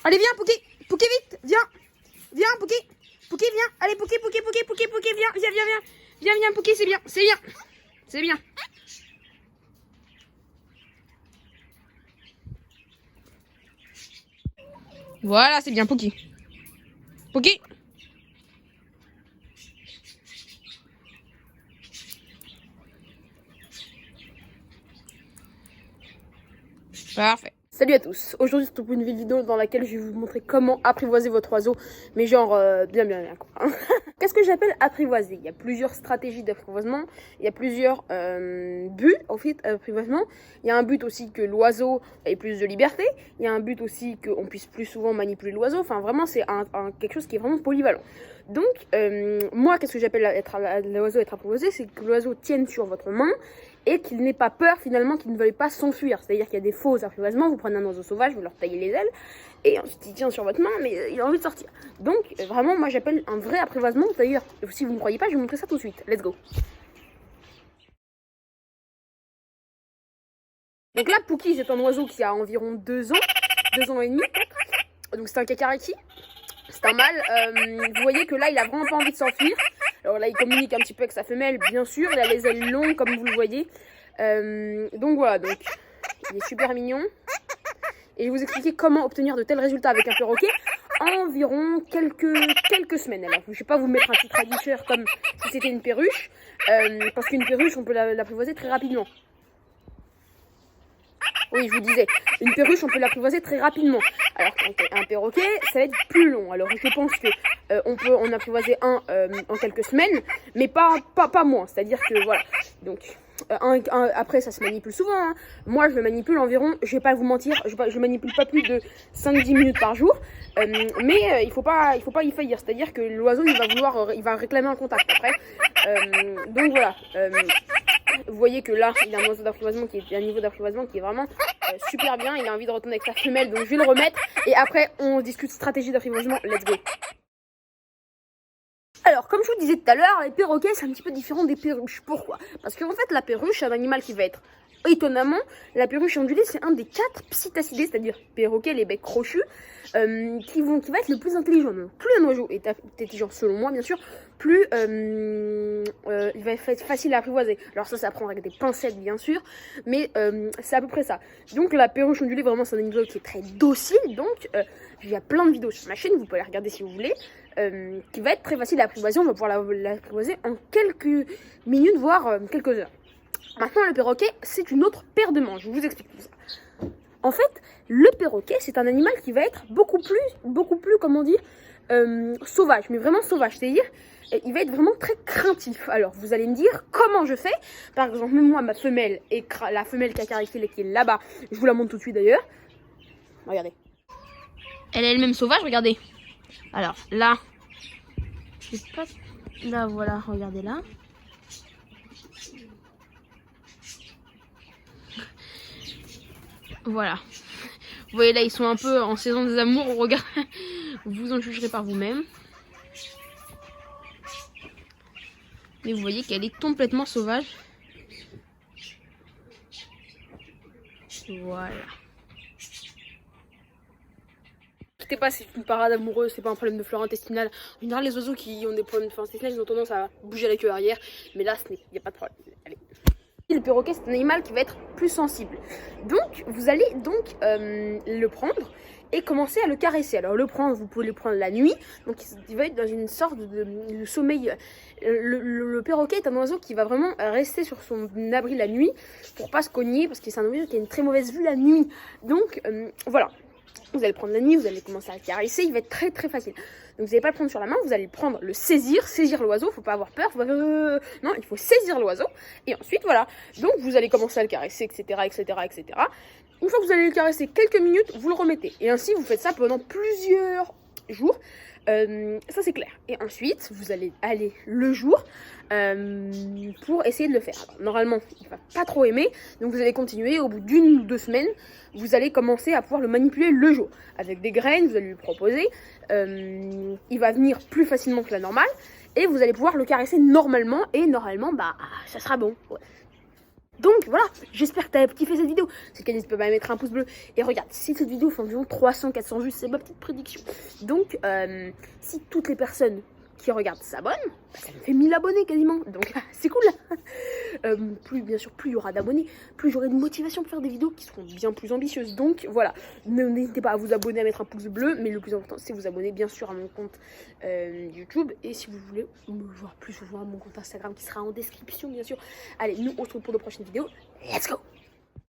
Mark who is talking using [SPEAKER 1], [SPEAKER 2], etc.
[SPEAKER 1] Allez, viens, Pouki. Pouki, vite. Viens. Viens, Pouki. Pouki, viens. Allez, Pouki, Pouki, Pouki, Pouki, Pouki, viens. Viens, viens, viens. Viens, viens, Pouki, c'est bien. C'est bien. C'est bien. Voilà, c'est bien, Pouki. Pouki. Parfait. Salut à tous, aujourd'hui c'est pour une vidéo dans laquelle je vais vous montrer comment apprivoiser votre oiseau, mais genre bien quoi. Qu'est-ce que j'appelle apprivoiser? Il y a plusieurs stratégies d'apprivoisement, il y a plusieurs buts au fait d'apprivoisement. Il y a un but aussi que l'oiseau ait plus de liberté, il y a un but aussi qu'on puisse plus souvent manipuler l'oiseau, enfin vraiment c'est quelque chose qui est vraiment polyvalent. Donc moi qu'est-ce que j'appelle l'oiseau être apprivoisé, c'est que l'oiseau tienne sur votre main et qu'il n'ait pas peur finalement, qu'il ne veuille pas s'enfuir. C'est-à-dire qu'il y a des faux apprivoisements, vous prenez un oiseau sauvage, vous leur taillez les ailes, et ensuite il tient sur votre main, mais il a envie de sortir. Donc vraiment, moi j'appelle un vrai apprivoisement. D'ailleurs, si vous ne me croyez pas, je vais vous montrer ça tout de suite. Let's go. Donc là, Pouki, c'est un oiseau qui a environ 2 ans, 2 ans et demi. Donc c'est un kakariki, c'est un mâle. Vous voyez que là, il a vraiment pas envie de s'enfuir. Alors là, il communique un petit peu avec sa femelle, bien sûr. Il a les ailes longues, comme vous le voyez. Donc voilà, donc il est super mignon. Et je vais vous expliquer comment obtenir de tels résultats avec un perroquet en environ quelques semaines. Alors, je ne vais pas vous mettre un petit traducteur comme si c'était une perruche, parce qu'une perruche, on peut l'apprivoiser très rapidement. Oui, je vous disais, une perruche, on peut l'apprivoiser très rapidement. Alors qu'un perroquet, ça va être plus long. Alors je pense que on peut en apprivoiser un en quelques semaines, mais pas moins. C'est-à-dire que voilà. Donc après, ça se manipule souvent. Hein. Moi, je le manipule environ, je vais pas vous mentir, je manipule pas plus de 5-10 minutes par jour. Mais il faut pas y faillir. C'est-à-dire que l'oiseau, il va réclamer un contact après. Donc voilà. Vous voyez que là, il a un oiseau d'apprivoisement qui est un niveau d'apprivoisement qui est vraiment super bien. Il a envie de retourner avec sa femelle, donc je vais le remettre. Et après, on discute stratégie d'apprivoisement. Let's go. Alors, comme je vous disais tout à l'heure, les perroquets, c'est un petit peu différent des perruches. Pourquoi? Parce qu'en fait, la perruche, c'est un animal qui va être... Étonnamment, la perruche ondulée, c'est un des 4 psittacidés, c'est-à-dire perroquets, les becs crochus, qui va être le plus intelligent. Donc, plus un oiseau est intelligent, selon moi, bien sûr, plus il va être facile à apprivoiser. Alors ça prend avec des pincettes, bien sûr, mais c'est à peu près ça. Donc la perruche ondulée, vraiment, c'est un animal qui est très docile. Donc, il y a plein de vidéos sur ma chaîne, vous pouvez les regarder si vous voulez, qui va être très facile à apprivoiser. On va pouvoir l'apprivoiser en quelques minutes, voire quelques heures. Maintenant, le perroquet, c'est une autre paire de manches. Je vous explique tout ça. En fait, le perroquet, c'est un animal qui va être beaucoup plus, comment dire, sauvage. Mais vraiment sauvage. C'est-à-dire, il va être vraiment très craintif. Alors, vous allez me dire, comment je fais? Par exemple, moi, ma femelle, la femelle kakariki qui est là-bas, je vous la montre tout de suite d'ailleurs. Regardez. Elle est elle-même sauvage, regardez. Alors, là, je sais pas... Là, voilà, regardez là. Voilà. Vous voyez là, ils sont un peu en saison des amours. Regarde, vous en jugerez par vous-même. Mais vous voyez qu'elle est complètement sauvage. Voilà. N'inquiétez pas, c'est une parade amoureuse, c'est pas un problème de flore intestinale. En général, les oiseaux qui ont des problèmes de flore intestinale, ils ont tendance à bouger la queue arrière. Mais là, il n'y a pas de problème. Allez. Le perroquet, c'est un animal qui va être plus sensible. Donc, vous allez donc le prendre et commencer à le caresser. Alors, vous pouvez le prendre la nuit. Donc, il va être dans une sorte de sommeil. Le perroquet est un oiseau qui va vraiment rester sur son abri la nuit pour pas se cogner, parce que c'est un oiseau qui a une très mauvaise vue la nuit. Donc, voilà. Vous allez prendre la nuit, vous allez commencer à le caresser, il va être très très facile. Donc vous n'allez pas le prendre sur la main, vous allez le prendre, le saisir l'oiseau, faut pas avoir peur, non, il faut saisir l'oiseau, et ensuite voilà. Donc vous allez commencer à le caresser, etc., etc., etc. Une fois que vous allez le caresser quelques minutes, vous le remettez. Et ainsi vous faites ça pendant plusieurs jours. Ça c'est clair. Et ensuite, vous allez aller le jour pour essayer de le faire. Alors, normalement, il va pas trop aimer, donc vous allez continuer. Au bout d'1 ou 2 semaines, vous allez commencer à pouvoir le manipuler le jour. Avec des graines, vous allez lui proposer. Il va venir plus facilement que la normale. Et vous allez pouvoir le caresser normalement. Et normalement, bah, ça sera bon. Ouais. Donc voilà, j'espère que t'as kiffé cette vidéo. Si tu n'hésite pas à mettre un pouce bleu. Et regarde, si cette vidéo fait environ 300-400 vues, c'est ma petite prédiction. Donc, si toutes les personnes qui regardent s'abonnent, bah, ça me fait 1000 abonnés quasiment. Donc c'est cool. Bien sûr, plus il y aura d'abonnés, plus j'aurai de motivation pour faire des vidéos qui seront bien plus ambitieuses. Donc voilà, n'hésitez pas à vous abonner, à mettre un pouce bleu. Mais le plus important, c'est vous abonner bien sûr à mon compte YouTube. Et si vous voulez me voir plus, vous voir mon compte Instagram qui sera en description bien sûr. Allez, nous on se retrouve pour de prochaines vidéos. Let's go!